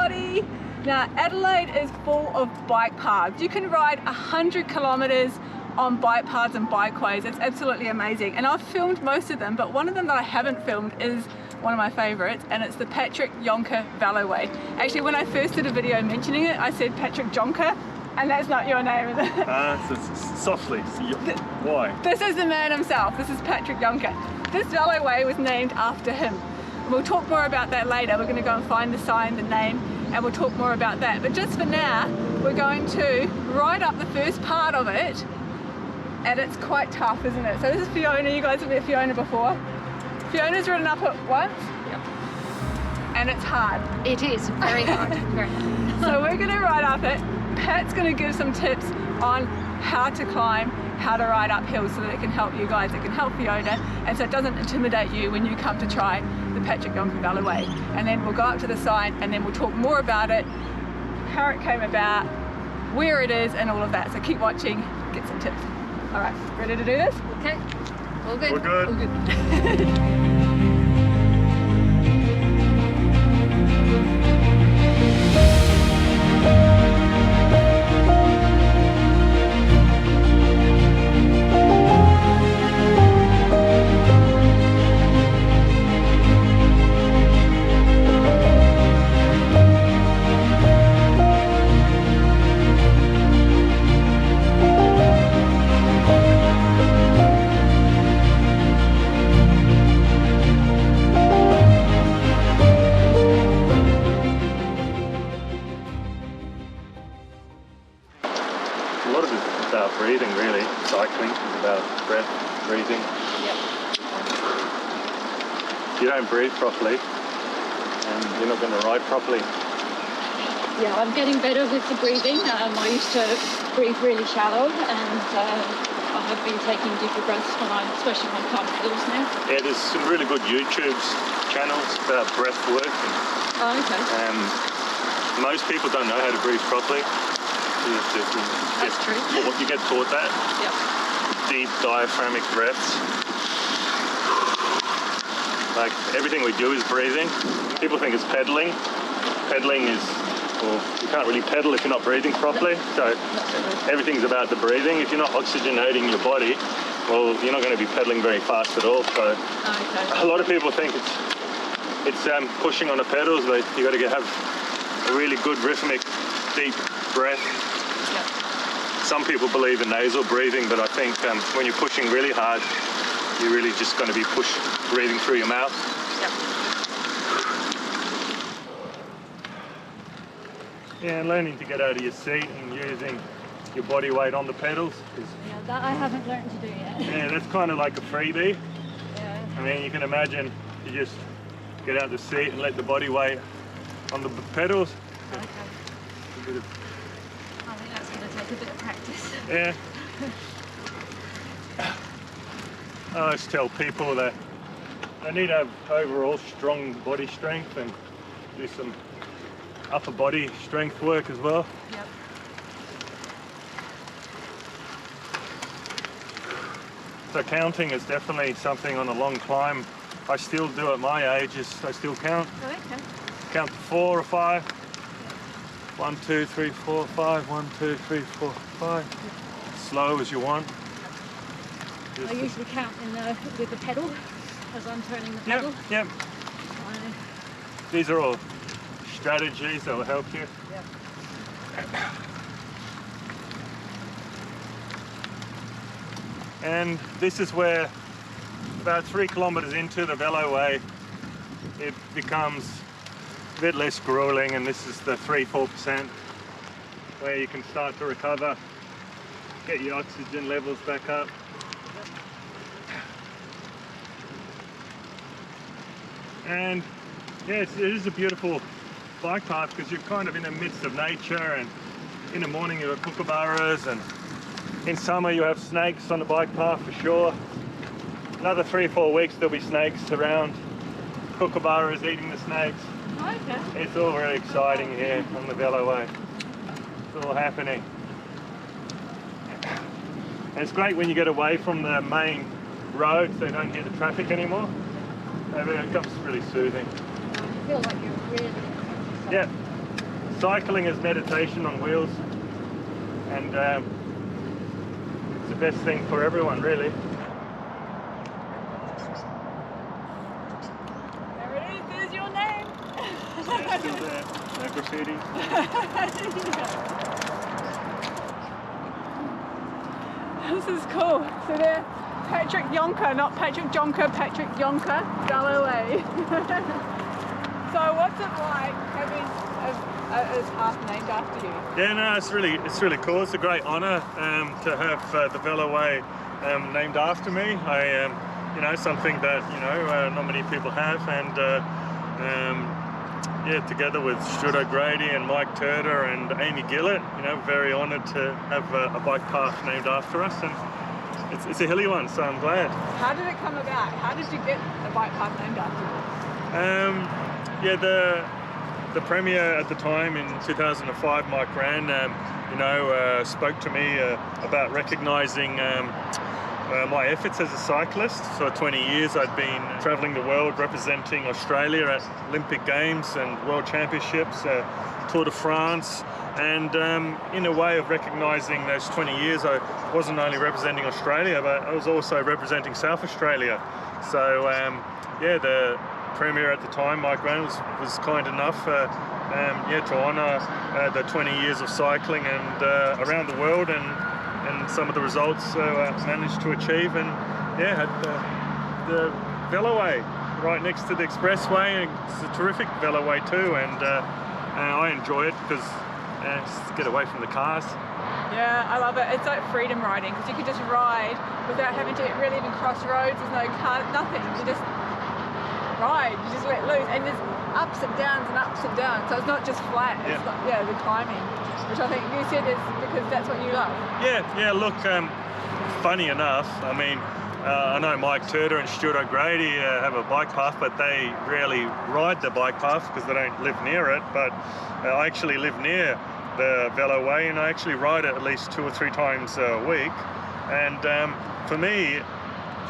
everybody. Now, Adelaide is full of bike paths. You can ride 100 kilometers on bike paths and bikeways. It's absolutely amazing. And I've filmed most of them, but one of them that I haven't filmed is one of my favorites, and it's the Patrick Jonker Veloway. Actually, when I first did a video mentioning it, I said Patrick Jonker, and that's not your name, is it? Softly. Why? This is the man himself. This is Patrick Jonker. This Veloway was named after him. We'll talk more about that later. We're going to go and find the sign, the name, and we'll talk more about that. But just for now, we're going to ride up the first part of it, and it's quite tough, isn't it? So this is Fiona. You guys have met Fiona before. Fiona's ridden up it once. Yep. And it's hard. It is very hard. Very hard. So we're going to ride up it. Pat's going to give some tips on how to climb, how to ride uphill, so that it can help you guys, it can help Fiona, and so it doesn't intimidate you when you come to try the Patrick Jonker Veloway. And then we'll go up to the sign, and then we'll talk more about it, how it came about, where it is, and all of that. So keep watching, get some tips. All right, ready to do this? Okay. All good. We're good. All good. A lot of it is about breathing, really. Cycling is about breath, breathing. Yep. If you don't breathe properly, you're not going to ride properly. Yeah, I'm getting better with the breathing. I used to breathe really shallow, and I have been taking deeper breaths especially when I climb hills now. Yeah, there's some really good YouTube channels about breath work. Oh, okay. Most people don't know how to breathe properly. That's true. You get taught that. Yep. Deep diaphragmatic breaths. Like everything we do is breathing. People think it's pedaling. Pedaling is, well, you can't really pedal if you're not breathing properly. So everything's about the breathing. If you're not oxygenating your body, well, you're not going to be pedaling very fast at all. So a lot of people think it's pushing on the pedals, but you got to have a really good rhythmic, deep breath. Some people believe in nasal breathing, but I think when you're pushing really hard, you're really just going to be breathing through your mouth. Yep. Yeah, and learning to get out of your seat and using your body weight on the pedals. Yeah, that I haven't learned to do yet. Yeah, that's kind of like a freebie. Yeah. I mean, you can imagine you just get out the seat and let the body weight on the pedals. Okay. I think that's going to take a bit of practice. Yeah. I always tell people that they need to have overall strong body strength and do some upper body strength work as well. Yep. So counting is definitely something on a long climb. I still do at my age, I still count. Oh, okay. Count to 4 or 5. 1, 2, 3, 4, 5. 1, 2, 3, 4, 5. Slow as you want. I usually count with the pedal as I'm turning the pedal. Yep. These are all strategies that will help you. Yep. And this is where, about 3 kilometers into the Veloway, it becomes a bit less grueling, and this is the 3-4% where you can start to recover, get your oxygen levels back up. And yeah, it is a beautiful bike path because you're kind of in the midst of nature, and in the morning you have kookaburras, and in summer you have snakes on the bike path for sure. Another 3 or 4 weeks there'll be snakes around, kookaburras eating the snakes. Okay. It's all very exciting here on the Veloway. It's all happening. And it's great when you get away from the main road so you don't hear the traffic anymore. It becomes really soothing. I feel like you're really... Yeah. cycling is meditation on wheels, and it's the best thing for everyone, really. There it is, there's your name. Yeah, still there. No graffiti. This is cool. So there, Patrick Jonker, not Patrick Jonker, Patrick Jonker Veloway. So what's it like having a path named after you? Yeah, no, it's really cool. It's a great honour to have the Veloway named after me. You know, something that not many people have, and yeah, together with Stuart O'Grady and Mike Turner and Amy Gillett, very honoured to have a bike path named after us, and it's a hilly one, so I'm glad. How did it come about? How did you get a bike path named after you? Yeah, the Premier at the time in 2005, Mike Rann, spoke to me about recognising my efforts as a cyclist. So for 20 years I'd been travelling the world representing Australia at Olympic Games and World Championships, Tour de France, and in a way of recognising those 20 years, I wasn't only representing Australia, but I was also representing South Australia. So yeah, the Premier at the time, Mike Rann, was kind enough to honour the 20 years of cycling and around the world, and some of the results managed to achieve, and yeah, had the Veloway right next to the expressway, and it's a terrific Veloway too, and I enjoy it because just get away from the cars. Yeah, I love it. It's like freedom riding, because you can just ride without having to really even cross roads. There's no car, nothing. You just ride, you just let loose, and there's ups and downs and ups and downs, so it's not just flat. It's the climbing, which I think you said is because that's what you love. Yeah, look, funny enough, I mean, I know Mike Turner and Stuart O'Grady have a bike path, but they rarely ride the bike path because they don't live near it, but I actually live near the Veloway, and I actually ride it at least 2 or 3 times a week, and for me,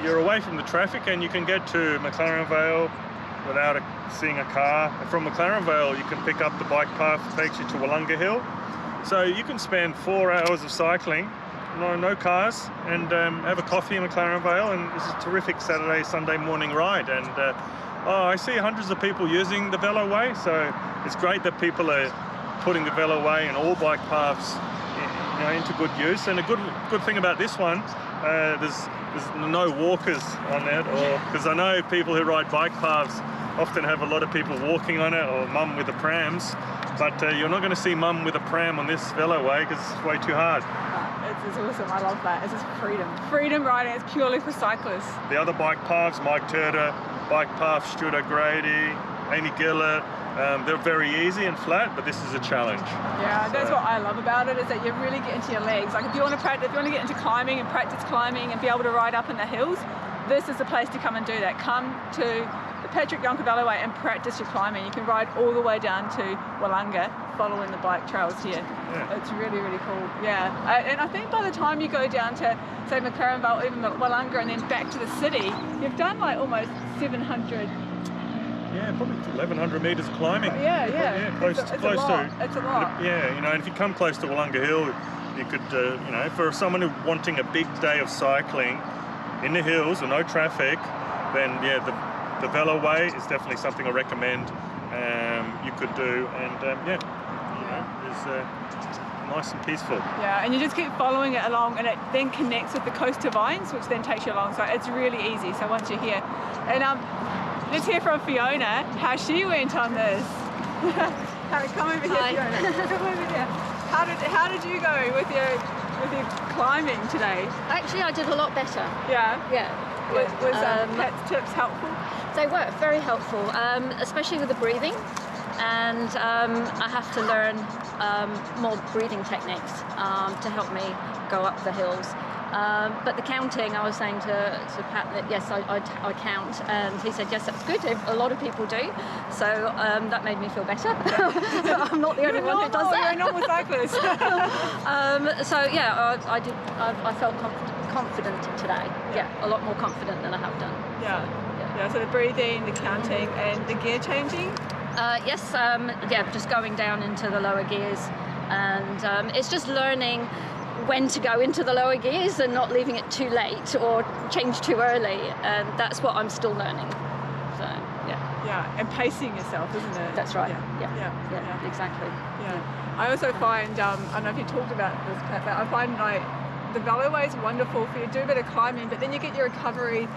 you're away from the traffic and you can get to McLaren Vale without seeing a car. And from McLaren Vale you can pick up the bike path that takes you to Willunga Hill. So you can spend 4 hours of cycling, no cars, and have a coffee in McLaren Vale, and it's a terrific Saturday, Sunday morning ride. And I see hundreds of people using the Veloway, so it's great that people are putting the Veloway and all bike paths into good use. And a good thing about this one, there's no walkers on it, or because I know people who ride bike paths often have a lot of people walking on it, or mum with the prams, but you're not going to see mum with a pram on this Veloway because it's way too hard. It's awesome. I love that. It's just freedom riding. It's purely for cyclists. The other bike paths, Mike Turner bike path, Stuart O'Grady, Amy Gillett, they're very easy and flat, but this is a challenge. Yeah, that's what I love about it, is that you really get into your legs. Like if you want to get into climbing and practice climbing and be able to ride up in the hills, this is the place to come and do that. Come to the Patrick Jonker Veloway and practice your climbing. You can ride all the way down to Willunga, following the bike trails here. Yeah. It's really, really cool. Yeah, and I think by the time you go down to, say, McLaren Vale, even Willunga, and then back to the city, you've done like almost 700. Yeah, probably 1,100 metres of climbing. Yeah. Close to. It's a lot. Yeah, and if you come close to Willunga Hill, you could, for someone who's wanting a big day of cycling in the hills with no traffic, then yeah, the Veloway is definitely something I recommend. You could do, and it's nice and peaceful. Yeah, and you just keep following it along, and it then connects with the Coast to Vines, which then takes you along. So it's really easy. So once you're here, and let's hear from Fiona how she went on this. Come over here, Hi. Fiona. Come over here. How did you go with your climbing today? Actually, I did a lot better. Yeah. Was Pat's tips helpful? They were very helpful, especially with the breathing. And I have to learn more breathing techniques to help me go up the hills. But the counting, I was saying to Pat that yes, I count, and he said yes, that's good. A lot of people do, so that made me feel better. I'm not the only one who does that. You're a normal cyclist. So yeah, I felt confident today. Yeah, a lot more confident than I have done. Yeah. So the breathing, the counting, and the gear changing. Yes, yeah, just going down into the lower gears, and it's just learning when to go into the lower gears and not leaving it too late or change too early, and that's what I'm still learning. So yeah. Yeah, and pacing yourself, isn't it? That's right. Yeah. Exactly. Yeah. I also find, I don't know if you talked about this, Pat, but I find like the Veloway is wonderful for you. Do a bit of climbing, but then you get your recovery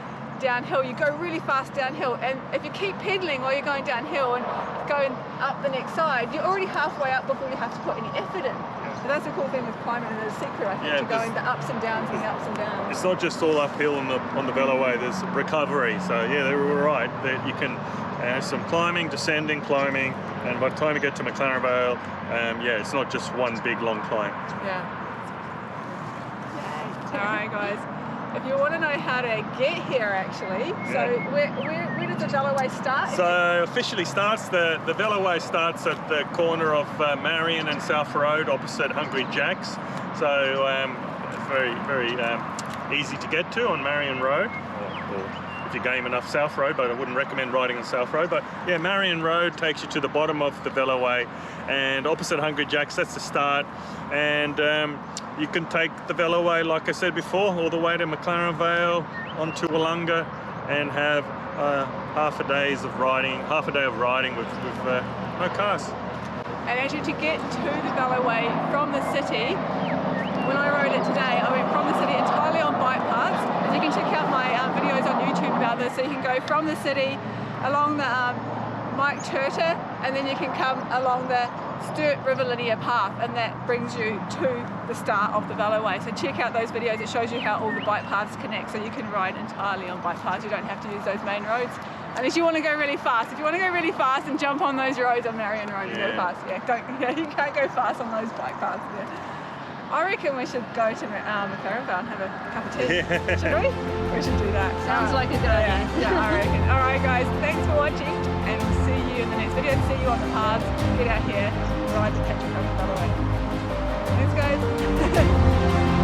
downhill. You go really fast downhill, and if you keep pedaling while you're going downhill and going up the next side, you're already halfway up before you have to put any effort in. So that's the cool thing with climbing, and the secret, I think, to going the ups and downs and the ups and downs. It's not just all uphill on the Veloway, there's recovery. So yeah, they were right that you can some climbing, descending, climbing, and by the time you get to McLaren Vale, yeah, it's not just one big long climb. Yeah. All right, guys. If you want to know how to get here, actually, so where does the Veloway start? So officially starts, the Veloway starts at the corner of Marion and South Road opposite Hungry Jack's. So it's very, very easy to get to on Marion Road, or if you're game enough South Road, but I wouldn't recommend riding on South Road. But yeah, Marion Road takes you to the bottom of the Veloway, and opposite Hungry Jack's, that's the start. And you can take the Veloway, like I said before, all the way to McLaren Vale, onto Willunga, and have half a day of riding with no cars. And actually, to get to the Veloway from the city, when I rode it today, I went from the city entirely on bike paths. And you can check out my videos on YouTube about this. So you can go from the city along the Mike Turter, and then you can come along the Sturt River linear path, and that brings you to the start of the Veloway. So check out those videos. It shows you how all the bike paths connect, so you can ride entirely on bike paths. You don't have to use those main roads unless you want to go really fast. If you want to go really fast and jump on those roads on Marion Road and go fast, you can't go fast on those bike paths. I reckon we should go to McLaren Vale and have a cup of tea. Yeah. Should we? We should do that. Sounds like a good idea. Yeah, I reckon. All right, guys, thanks for watching, and we'll see you in the next video. See you on the paths. Get out here, ride the Patrick Jonker Veloway. Thanks, guys.